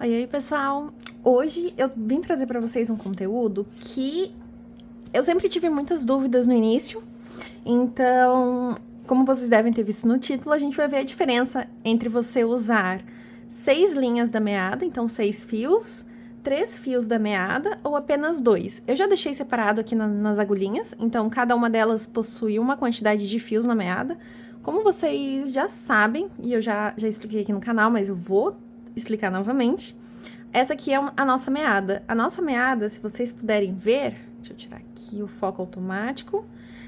Oi, oi, pessoal! Hoje eu vim trazer para vocês um conteúdo que eu sempre tive muitas dúvidas no início, então, como vocês devem ter visto no título, a gente vai ver a diferença entre você usar 6 linhas da meada, então 6 fios, 3 fios da meada ou apenas 2. Eu já deixei separado aqui nas agulhinhas, então cada uma delas possui uma quantidade de fios na meada. Como vocês já sabem, e eu já expliquei aqui no canal, mas eu vou explicar novamente, essa aqui é a nossa meada. A nossa meada, se vocês puderem ver, deixa eu tirar aqui o foco automático.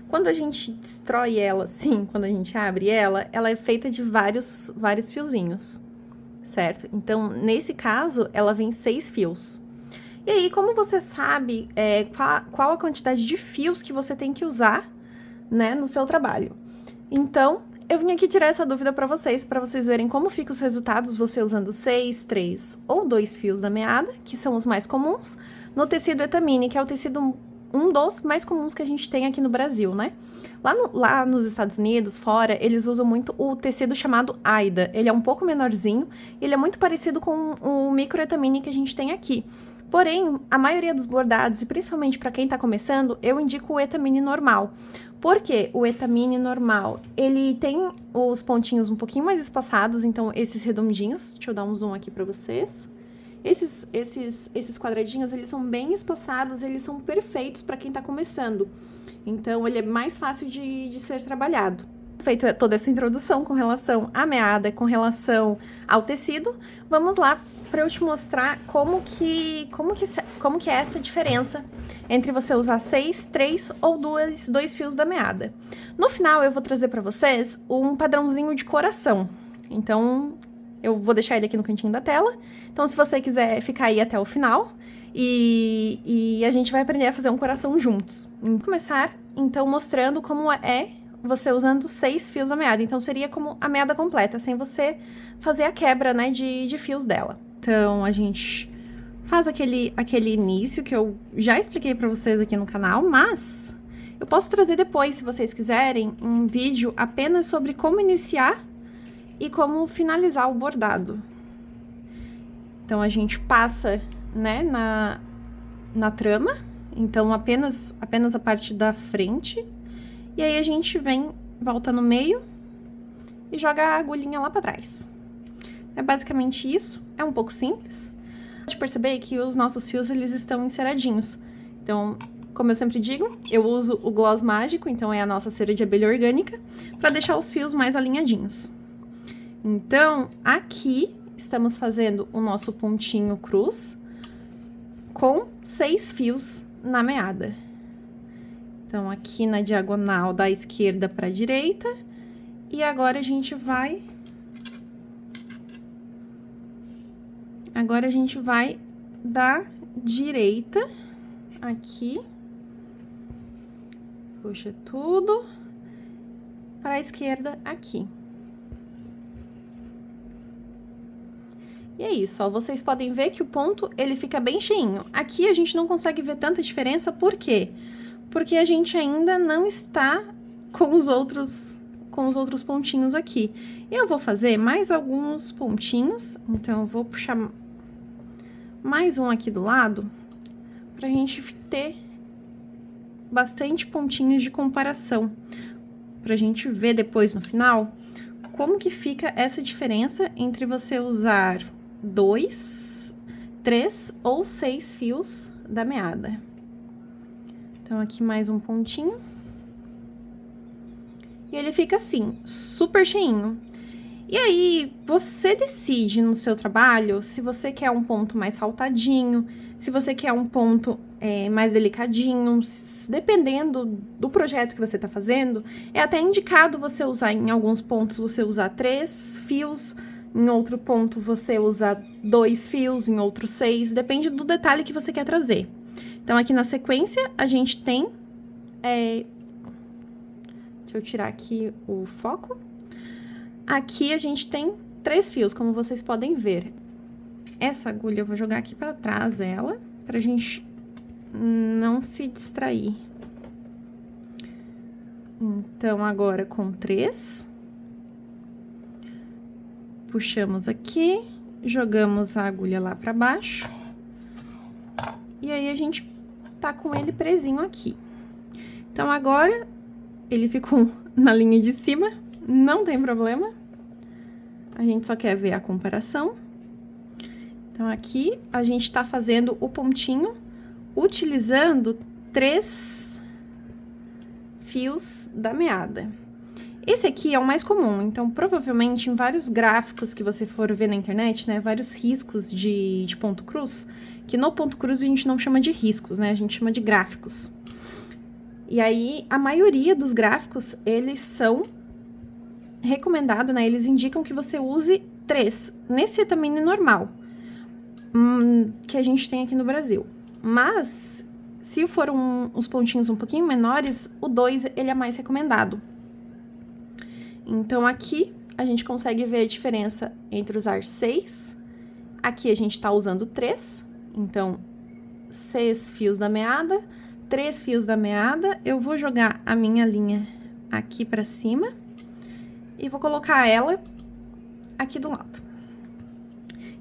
Quando a gente destrói ela, assim, quando a gente abre ela, ela é feita de vários fiozinhos, certo? Então, nesse caso, ela vem 6 fios. E aí, como você sabe qual a quantidade de fios que você tem que usar, né, no seu trabalho? Então, eu vim aqui tirar essa dúvida para vocês verem como ficam os resultados você usando 6, 3 ou 2 fios da meada, que são os mais comuns, no tecido Etamine, que é o tecido um dos mais comuns que a gente tem aqui no Brasil, né? Lá nos Estados Unidos, fora, eles usam muito o tecido chamado Aida. Ele é um pouco menorzinho e ele é muito parecido com o micro Etamine que a gente tem aqui. Porém, a maioria dos bordados, e principalmente para quem tá começando, eu indico o Etamine normal. Porque o Etamine normal, ele tem os pontinhos um pouquinho mais espaçados, então esses redondinhos, deixa eu dar um zoom aqui pra vocês. Esses quadradinhos, eles são bem espaçados, eles são perfeitos para quem tá começando. Então, ele é mais fácil de ser trabalhado. Feita toda essa introdução com relação à meada, com relação ao tecido, vamos lá para eu te mostrar como que é essa diferença entre você usar 6, 3 ou 2 fios da meada. No final, eu vou trazer para vocês um padrãozinho de coração. Então, eu vou deixar ele aqui no cantinho da tela. Então, se você quiser ficar aí até o final, e a gente vai aprender a fazer um coração juntos. Vamos começar, então, mostrando como é você usando 6 fios da meada. Então, seria como a meada completa, sem você fazer a quebra, né, de fios dela. Então, a gente faz aquele início que eu já expliquei pra vocês aqui no canal, mas eu posso trazer depois, se vocês quiserem, um vídeo apenas sobre como iniciar e como finalizar o bordado. Então, a gente passa, né, na trama, então apenas a parte da frente, e aí a gente vem, volta no meio e joga a agulhinha lá pra trás. É basicamente isso, é um pouco simples. Pode perceber que os nossos fios, eles estão enceradinhos. Então, como eu sempre digo, eu uso o gloss mágico, então é a nossa cera de abelha orgânica, para deixar os fios mais alinhadinhos. Então, aqui estamos fazendo o nosso pontinho cruz com 6 fios na meada. Então, aqui na diagonal da esquerda para a direita, e agora a gente vai... Agora a gente vai da direita aqui, puxa tudo, para a esquerda aqui. E é isso, ó, vocês podem ver que o ponto, ele fica bem cheinho. Aqui a gente não consegue ver tanta diferença, por quê? Porque a gente ainda não está com os outros pontinhos aqui. Eu vou fazer mais alguns pontinhos, então eu vou puxar mais um aqui do lado, pra gente ter bastante pontinhos de comparação, pra gente ver depois no final como que fica essa diferença entre você usar 2, 3 ou 6 fios da meada. Então, aqui mais um pontinho. E ele fica assim, super cheinho. E aí, você decide no seu trabalho se você quer um ponto mais saltadinho, se você quer um ponto mais delicadinho, dependendo do projeto que você tá fazendo, é até indicado você usar em alguns pontos, você usar 3 fios, em outro ponto você usar 2 fios, em outro 6, depende do detalhe que você quer trazer. Então, aqui na sequência, a gente tem... deixa eu tirar aqui o foco. Aqui a gente tem 3 fios, como vocês podem ver. Essa agulha eu vou jogar aqui pra trás ela, pra gente não se distrair. Então, agora com 3. Puxamos aqui jogamos a agulha lá pra baixo. E aí, a gente tá com ele presinho aqui. Então, agora, ele ficou na linha de cima, não tem problema. A gente só quer ver a comparação. Então, aqui, a gente tá fazendo o pontinho utilizando 3 fios da meada. Esse aqui é o mais comum, então, provavelmente, em vários gráficos que você for ver na internet, né, vários riscos de ponto cruz, que no ponto cruz a gente não chama de riscos, né, a gente chama de gráficos. E aí, a maioria dos gráficos, eles são recomendados, né, eles indicam que você use 3, nesse tamanho normal, que a gente tem aqui no Brasil. Mas, se for uns pontinhos um pouquinho menores, o 2, ele é mais recomendado. Então, aqui, a gente consegue ver a diferença entre usar 6. Aqui, a gente tá usando 3. Então, 6 fios da meada, 3 fios da meada. Eu vou jogar a minha linha aqui pra cima. E vou colocar ela aqui do lado.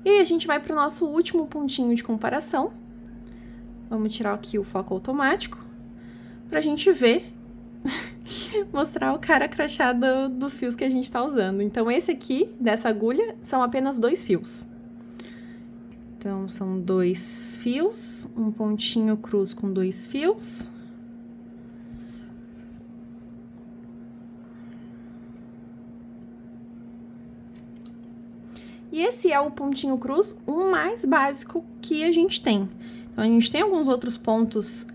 E aí, a gente vai pro nosso último pontinho de comparação. Vamos tirar aqui o foco automático. Pra gente ver... mostrar o cara crachado dos fios que a gente tá usando. Então, esse aqui, dessa agulha, são apenas 2 fios. Então, são 2 fios, um pontinho cruz com 2 fios. E esse é o pontinho cruz, o mais básico que a gente tem. Então, a gente tem alguns outros pontos...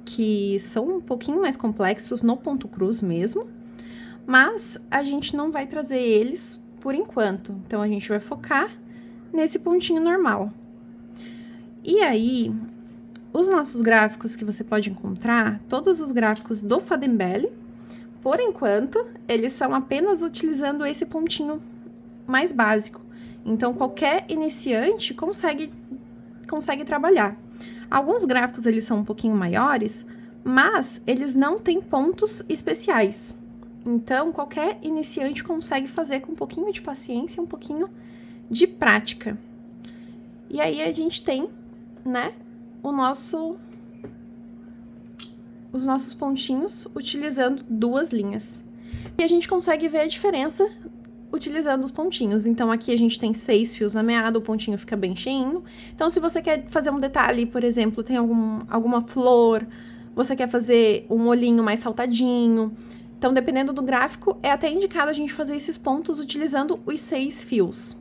que são um pouquinho mais complexos no ponto cruz mesmo, mas a gente não vai trazer eles por enquanto. Então, a gente vai focar nesse pontinho normal. E aí, os nossos gráficos que você pode encontrar, todos os gráficos do Fadenbelly, por enquanto, eles são apenas utilizando esse pontinho mais básico. Então, qualquer iniciante consegue trabalhar. Alguns gráficos, eles são um pouquinho maiores, mas eles não têm pontos especiais. Então, qualquer iniciante consegue fazer com um pouquinho de paciência, um pouquinho de prática. E aí, a gente tem, né, os nossos pontinhos utilizando 2 linhas. E a gente consegue ver a diferença utilizando os pontinhos. Então, aqui a gente tem 6 fios na meada, o pontinho fica bem cheinho. Então, se você quer fazer um detalhe, por exemplo, tem alguma flor, você quer fazer um olhinho mais saltadinho. Então, dependendo do gráfico, é até indicado a gente fazer esses pontos utilizando os 6 fios.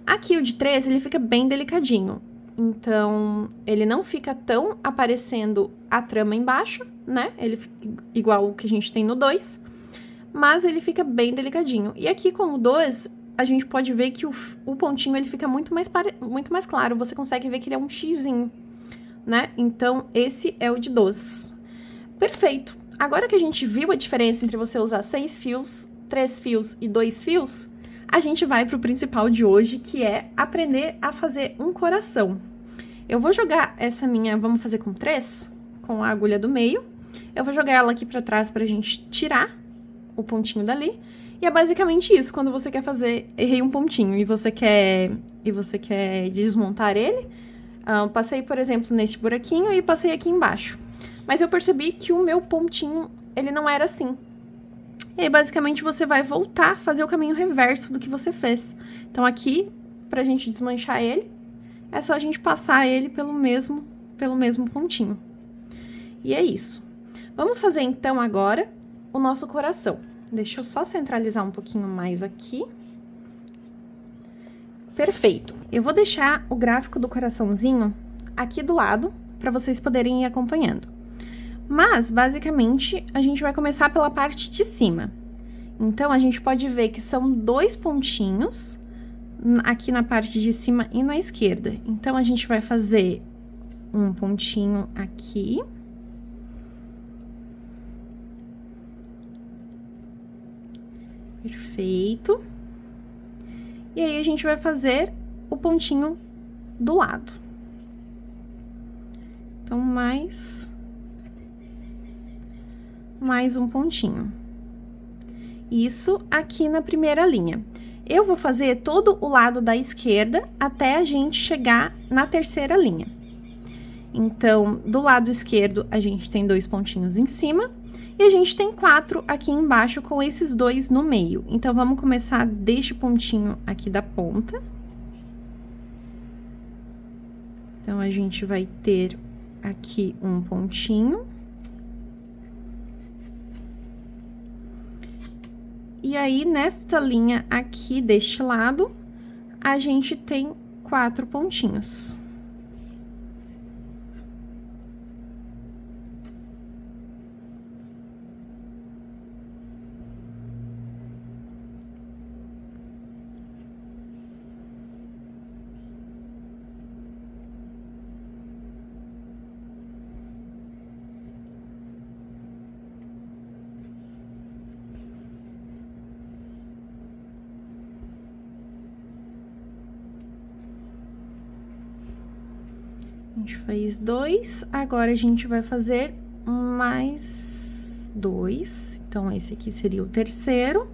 Aqui, o de 3, ele fica bem delicadinho. Então, ele não fica tão aparecendo a trama embaixo, né? Ele fica igual o que a gente tem no 2. Mas ele fica bem delicadinho. E aqui com o 2, a gente pode ver que o pontinho ele fica muito mais claro. Você consegue ver que ele é um xizinho, né? Então, esse é o de 2. Perfeito. Agora que a gente viu a diferença entre você usar 6 fios, 3 fios e 2 fios, a gente vai pro principal de hoje, que é aprender a fazer um coração. Eu vou jogar essa minha, vamos fazer com 3, com a agulha do meio. Eu vou jogar ela aqui pra trás pra gente tirar o pontinho dali. E é basicamente isso, quando você quer fazer... Errei um pontinho e você quer desmontar ele. Passei, por exemplo, neste buraquinho e passei aqui embaixo. Mas eu percebi que o meu pontinho, ele não era assim. E aí, basicamente, você vai voltar a fazer o caminho reverso do que você fez. Então, aqui, pra gente desmanchar ele, é só a gente passar ele pelo mesmo pontinho. E é isso. Vamos fazer, então, agora, o nosso coração. Deixa eu só centralizar um pouquinho mais aqui. Perfeito. Eu vou deixar o gráfico do coraçãozinho aqui do lado, para vocês poderem ir acompanhando. Mas, basicamente, a gente vai começar pela parte de cima. Então, a gente pode ver que são 2 pontinhos aqui na parte de cima e na esquerda. Então, a gente vai fazer um pontinho aqui. Perfeito. E aí, a gente vai fazer o pontinho do lado. Então, mais um pontinho. Isso aqui na primeira linha. Eu vou fazer todo o lado da esquerda até a gente chegar na terceira linha. Então, do lado esquerdo, a gente tem 2 pontinhos em cima e a gente tem 4 aqui embaixo com esses 2 no meio. Então, vamos começar deste pontinho aqui da ponta. Então, a gente vai ter aqui um pontinho. E aí, nesta linha aqui deste lado, a gente tem 4 pontinhos. A gente fez 2, agora a gente vai fazer mais 2. Então, esse aqui seria o terceiro.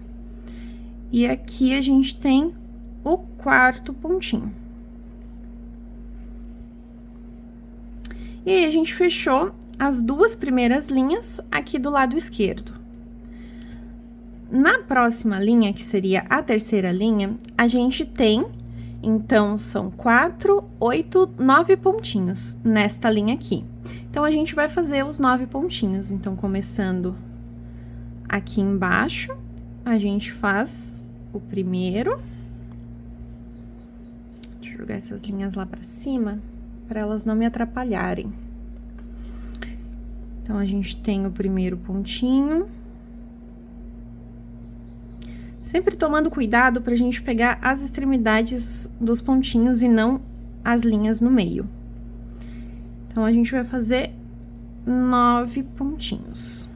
E aqui a gente tem o 4º pontinho. E aí, a gente fechou as 2 primeiras linhas aqui do lado esquerdo. Na próxima linha, que seria a terceira linha, a gente tem... Então, são 4, 8, 9 pontinhos nesta linha aqui. Então, a gente vai fazer os 9 pontinhos. Então, começando aqui embaixo, a gente faz o primeiro. Deixa eu jogar essas linhas lá pra cima, para elas não me atrapalharem. Então, a gente tem o primeiro pontinho. Sempre tomando cuidado pra gente pegar as extremidades dos pontinhos e não as linhas no meio. Então, a gente vai fazer 9 pontinhos.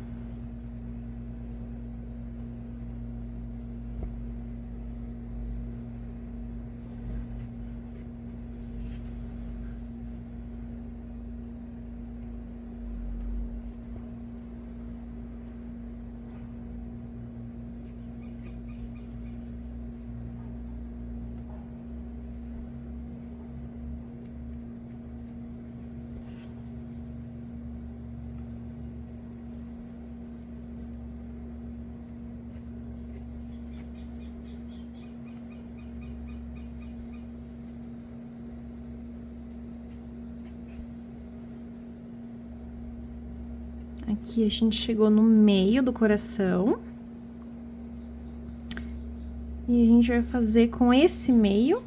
Aqui a gente chegou no meio do coração. E a gente vai fazer com esse meio,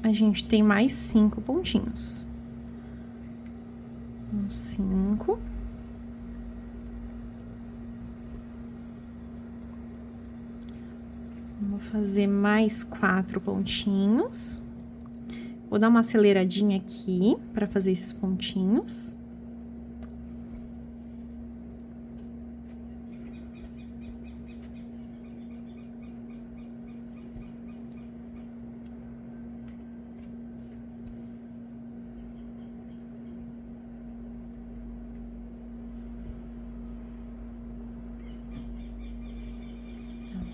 a gente tem mais 5 pontinhos. 5. Vou fazer mais 4 pontinhos. Vou dar uma aceleradinha aqui para fazer esses pontinhos.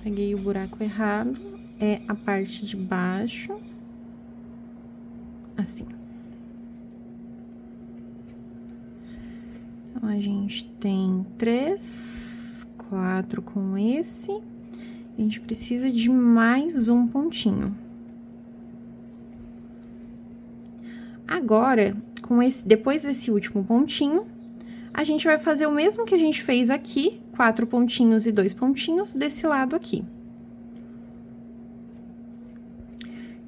Peguei o buraco errado, é a parte de baixo, assim. Então, a gente tem 3, 4 com esse, a gente precisa de mais um pontinho. Agora, depois desse último pontinho, a gente vai fazer o mesmo que a gente fez aqui, 4 pontinhos e 2 pontinhos desse lado aqui.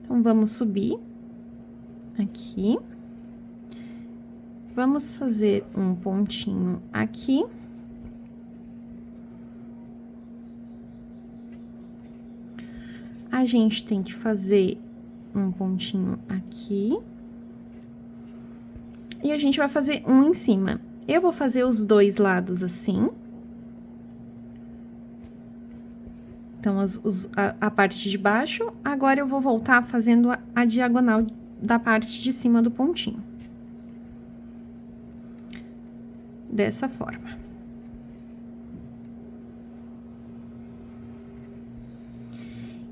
Então, vamos subir aqui. Vamos fazer um pontinho aqui. A gente tem que fazer um pontinho aqui. E a gente vai fazer um em cima. Eu vou fazer os 2 lados assim. Então, a parte de baixo. Agora, eu vou voltar fazendo a diagonal da parte de cima do pontinho. Dessa forma.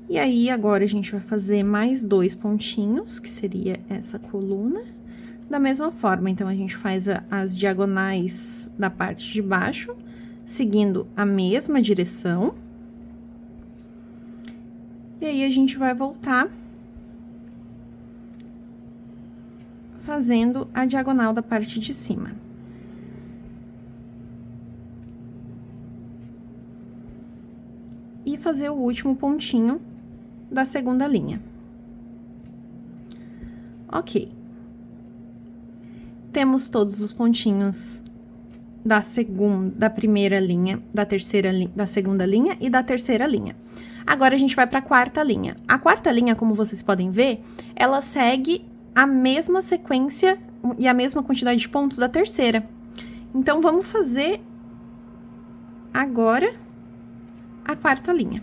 E aí, agora, a gente vai fazer mais 2 pontinhos, que seria essa coluna. Da mesma forma, então, a gente faz as diagonais da parte de baixo, seguindo a mesma direção. E aí, a gente vai voltar fazendo a diagonal da parte de cima. E fazer o último pontinho da segunda linha. Ok. Temos todos os pontinhos da primeira linha, da segunda linha e da terceira linha. Agora, a gente vai para a quarta linha. A quarta linha, como vocês podem ver, ela segue a mesma sequência e a mesma quantidade de pontos da terceira. Então, vamos fazer agora a quarta linha.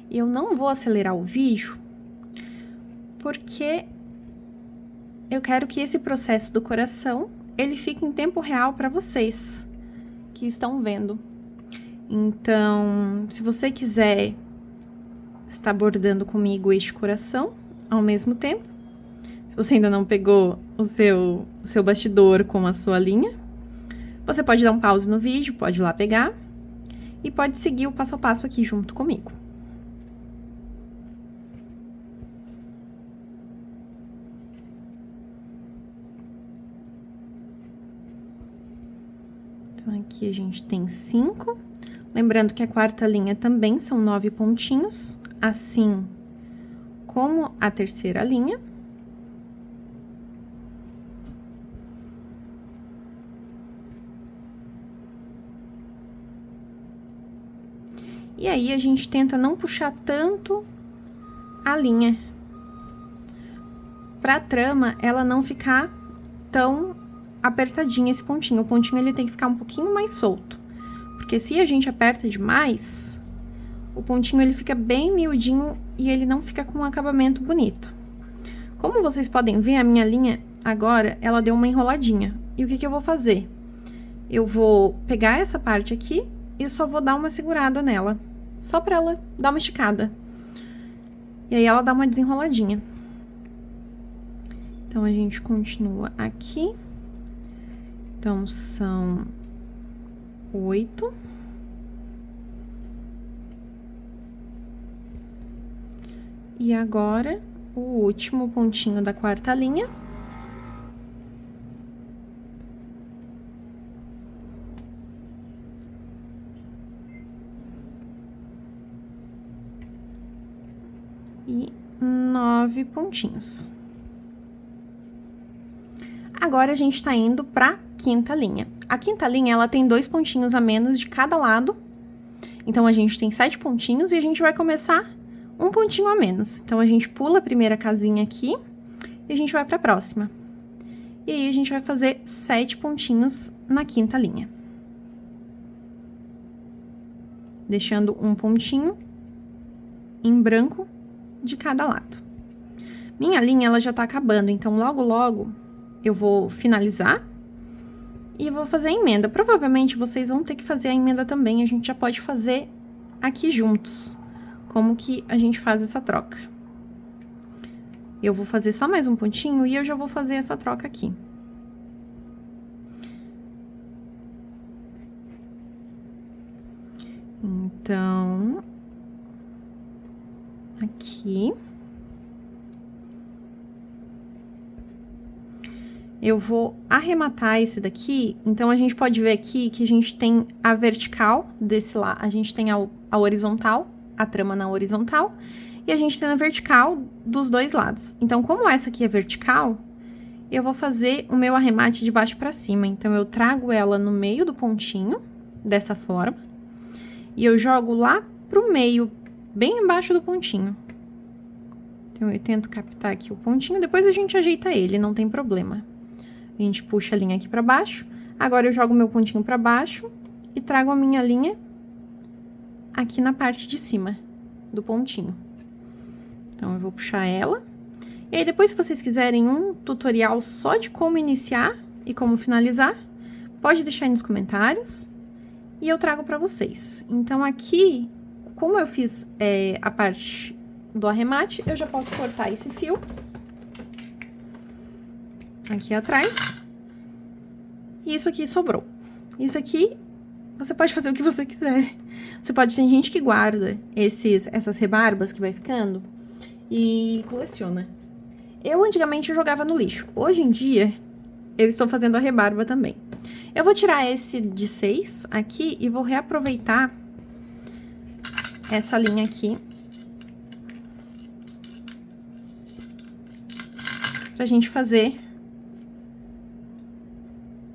Eu não vou acelerar o vídeo, porque eu quero que esse processo do coração, ele fique em tempo real para vocês que estão vendo. Então, se você quiser estar bordando comigo este coração ao mesmo tempo, se você ainda não pegou o seu bastidor com a sua linha, você pode dar um pause no vídeo, pode ir lá pegar e pode seguir o passo a passo aqui junto comigo. Então, aqui a gente tem 5. Lembrando que a quarta linha também são 9 pontinhos, assim como a terceira linha. E aí, a gente tenta não puxar tanto a linha, pra trama ela não ficar tão apertadinha esse pontinho. O pontinho, ele tem que ficar um pouquinho mais solto. Porque se a gente aperta demais, o pontinho, ele fica bem miudinho e ele não fica com um acabamento bonito. Como vocês podem ver, a minha linha agora, ela deu uma enroladinha. E o que que eu vou fazer? Eu vou pegar essa parte aqui e só vou dar uma segurada nela. Só pra ela dar uma esticada. E aí, ela dá uma desenroladinha. Então, a gente continua aqui. Então, são 8. E agora, o último pontinho da quarta linha. E 9 pontinhos. Agora, a gente tá indo pra quinta linha. A quinta linha, ela tem 2 pontinhos a menos de cada lado. Então, a gente tem 7 pontinhos e a gente vai começar um pontinho a menos. Então, a gente pula a primeira casinha aqui e a gente vai pra próxima. E aí, a gente vai fazer 7 pontinhos na quinta linha. Deixando um pontinho em branco de cada lado. Minha linha, ela já tá acabando, então, logo, logo, eu vou finalizar e vou fazer a emenda. Provavelmente, vocês vão ter que fazer a emenda também, a gente já pode fazer aqui juntos. Como que a gente faz essa troca? Eu vou fazer só mais um pontinho e eu já vou fazer essa troca aqui. Então, aqui. Eu vou arrematar esse daqui, então a gente pode ver aqui que a gente tem a vertical desse lado, a gente tem a horizontal, a trama na horizontal, e a gente tem a vertical dos dois lados. Então, como essa aqui é vertical, eu vou fazer o meu arremate de baixo pra cima. Então, eu trago ela no meio do pontinho, dessa forma, e eu jogo lá pro meio, bem embaixo do pontinho. Então, eu tento captar aqui o pontinho, depois a gente ajeita ele, não tem problema. A gente puxa a linha aqui pra baixo. Agora eu jogo meu pontinho pra baixo e trago a minha linha aqui na parte de cima do pontinho. Então, eu vou puxar ela. E aí, depois, se vocês quiserem um tutorial só de como iniciar e como finalizar, pode deixar aí nos comentários e eu trago pra vocês. Então, aqui, como eu fiz a parte do arremate, eu já posso cortar esse fio aqui atrás. E isso aqui sobrou. Isso aqui, você pode fazer o que você quiser. Você pode, tem gente que guarda essas rebarbas que vai ficando e coleciona. Eu, antigamente, eu jogava no lixo. Hoje em dia, eu estou fazendo a rebarba também. Eu vou tirar esse de 6 aqui e vou reaproveitar essa linha aqui pra gente fazer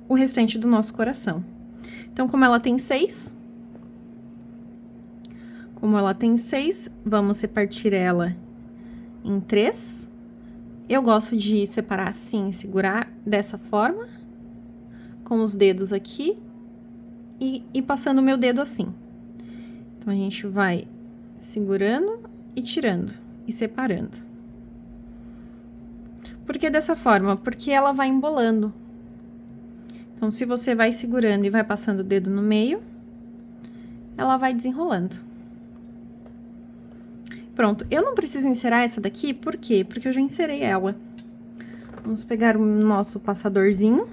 o restante do nosso coração. Então, como ela tem 6, vamos repartir ela em 3. Eu gosto de separar assim, segurar dessa forma, com os dedos aqui, e passando o meu dedo assim. Então, a gente vai segurando e tirando, e separando. Por que dessa forma? Porque ela vai embolando. Então, se você vai segurando e vai passando o dedo no meio, ela vai desenrolando. Pronto, eu não preciso encerar essa daqui, por quê? Porque eu já encerei ela. Vamos pegar o nosso passadorzinho.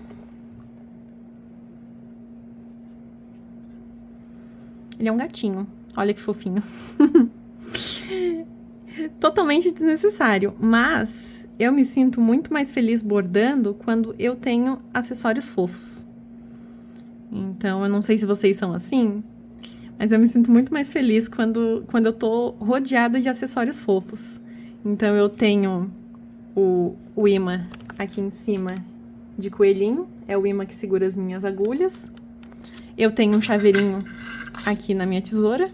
Ele é um gatinho, olha que fofinho. Totalmente desnecessário, mas eu me sinto muito mais feliz bordando quando eu tenho acessórios fofos. Então, eu não sei se vocês são assim, mas eu me sinto muito mais feliz quando eu tô rodeada de acessórios fofos. Então, eu tenho o imã aqui em cima de coelhinho, é o imã que segura as minhas agulhas. Eu tenho um chaveirinho aqui na minha tesoura.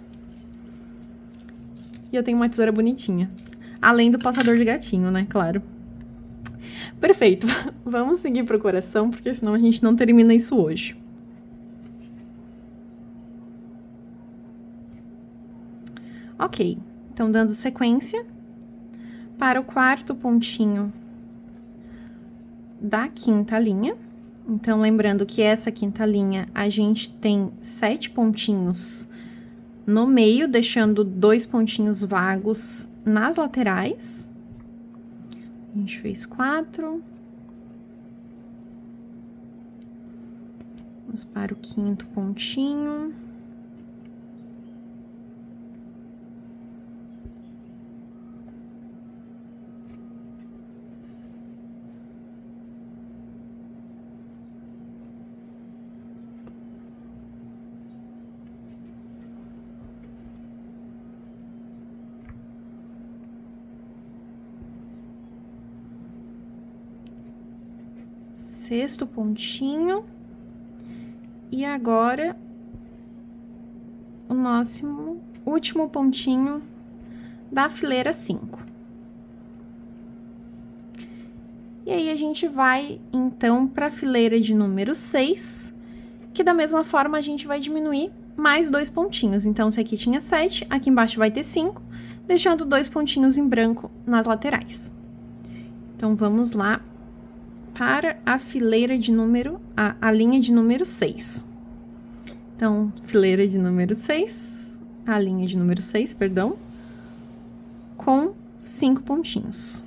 E eu tenho uma tesoura bonitinha. Além do passador de gatinho, né? Claro. Perfeito. Vamos seguir pro coração, porque senão a gente não termina isso hoje. Ok. Então, dando sequência para o quarto pontinho da quinta linha. Então, lembrando que essa quinta linha, a gente tem 7 pontinhos no meio, deixando 2 pontinhos vagos nas laterais. A gente fez 4. Vamos para o quinto pontinho. Sexto pontinho. E agora, o nosso último pontinho da fileira 5. E aí, a gente vai, então, para a fileira de número 6, que da mesma forma a gente vai diminuir mais 2 pontinhos. Então, se aqui tinha 7, aqui embaixo vai ter 5, deixando 2 pontinhos em branco nas laterais. Então, vamos lá para a fileira de número, a linha de número 6. Então, fileira de número 6, a linha de número 6, perdão, com 5 pontinhos.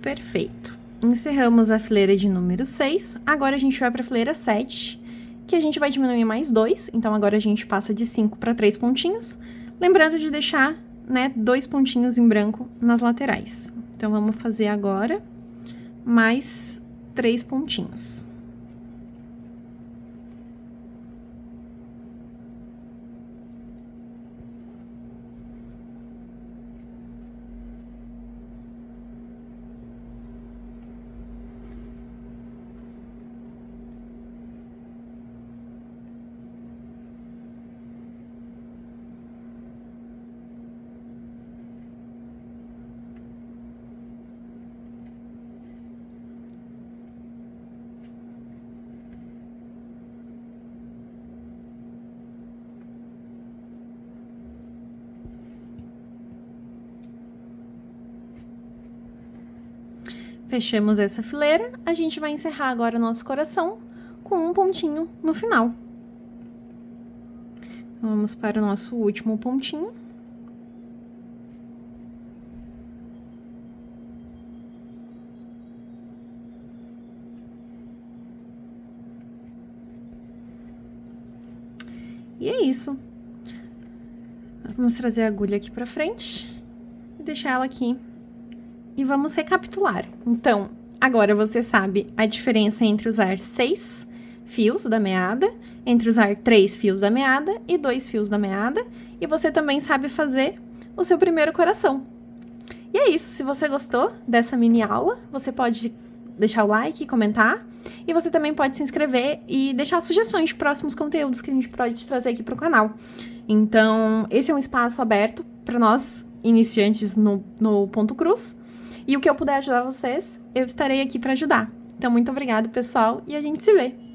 Perfeito. Encerramos a fileira de número 6. Agora a gente vai para a fileira 7, que a gente vai diminuir mais 2. Então, agora a gente passa de 5 para 3 pontinhos. Lembrando de deixar, né, 2 pontinhos em branco nas laterais. Então, vamos fazer agora mais 3 pontinhos. Fechamos essa fileira, a gente vai encerrar agora o nosso coração com um pontinho no final. Vamos para o nosso último pontinho. E é isso. Vamos trazer a agulha aqui pra frente e deixar ela aqui. E vamos recapitular. Então, agora você sabe a diferença entre usar 6 fios da meada, entre usar 3 fios da meada e 2 fios da meada. E você também sabe fazer o seu primeiro coração. E é isso. Se você gostou dessa mini aula, você pode deixar o like, comentar. E você também pode se inscrever e deixar sugestões de próximos conteúdos que a gente pode trazer aqui pro canal. Então, esse é um espaço aberto para nós, iniciantes no ponto cruz. E o que eu puder ajudar vocês, eu estarei aqui para ajudar. Então, muito obrigada, pessoal, e a gente se vê!